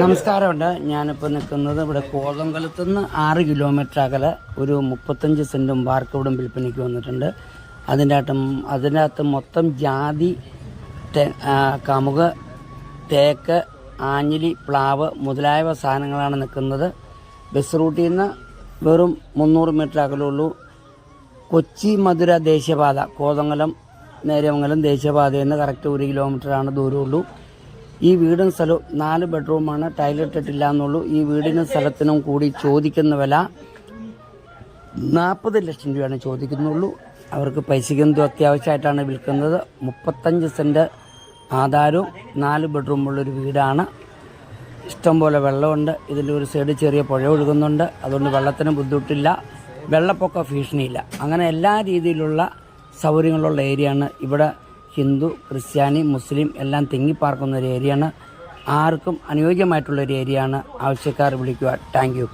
നമസ്കാരമുണ്ട്. ഞാനിപ്പോൾ നിൽക്കുന്നത് ഇവിടെ കോതങ്കലത്തു നിന്ന് 6 കിലോമീറ്റർ അകലെ ഒരു 35 സെൻറ്റും വാർക്കവിടും വിൽപ്പനയ്ക്ക് വന്നിട്ടുണ്ട്. അതിനകത്ത് മൊത്തം ജാതി, കമുക്, തേക്ക്, ആഞ്ഞിലി, പ്ലാവ് മുതലായവ സാധനങ്ങളാണ് നിൽക്കുന്നത്. ബസ് റൂട്ടിൽ നിന്ന് വെറും 300 മീറ്റർ അകലുള്ളൂ. കൊച്ചി മധുര ദേശീയപാത, കോതങ്കലം നേര്യമംഗലം ദേശീയപാതയിൽ നിന്ന് കറക്റ്റ് 1 കിലോമീറ്ററാണ് ദൂരമുള്ളൂ. ഈ വീടും സ്ഥലവും 4 ബെഡ്റൂമാണ്, ടൈലറ്റ് ഇട്ടില്ല എന്നുള്ളൂ. ഈ വീടിനും സ്ഥലത്തിനും കൂടി ചോദിക്കുന്ന വില 40 ലക്ഷം രൂപയാണ് ചോദിക്കുന്നുള്ളൂ. അവർക്ക് പൈസയ്ക്കെന്തോ അത്യാവശ്യമായിട്ടാണ് വിൽക്കുന്നത്. 35 സെൻറ്റ് ആധാരവും 4 ബെഡ്റൂമുള്ളൊരു വീടാണ്. ഇഷ്ടംപോലെ വെള്ളമുണ്ട്. ഇതിലൊരു സൈഡ് ചെറിയ പുഴ ഒഴുകുന്നുണ്ട്. അതുകൊണ്ട് വെള്ളത്തിന് ബുദ്ധിമുട്ടില്ല, വെള്ളപ്പൊക്ക ഭീഷണിയില്ല. അങ്ങനെ എല്ലാ രീതിയിലുള്ള സൗകര്യങ്ങളുള്ള ഏരിയയാണ്. ഇവിടെ ഹിന്ദു, ക്രിസ്ത്യാനി, മുസ്ലിം എല്ലാം തിങ്ങിപ്പാർക്കുന്ന ഒരു ഏരിയയാണ്. ആർക്കും അനുയോജ്യമായിട്ടുള്ളൊരു ഏരിയയാണ്. ആവശ്യക്കാർ വിളിക്കുക. Thank you.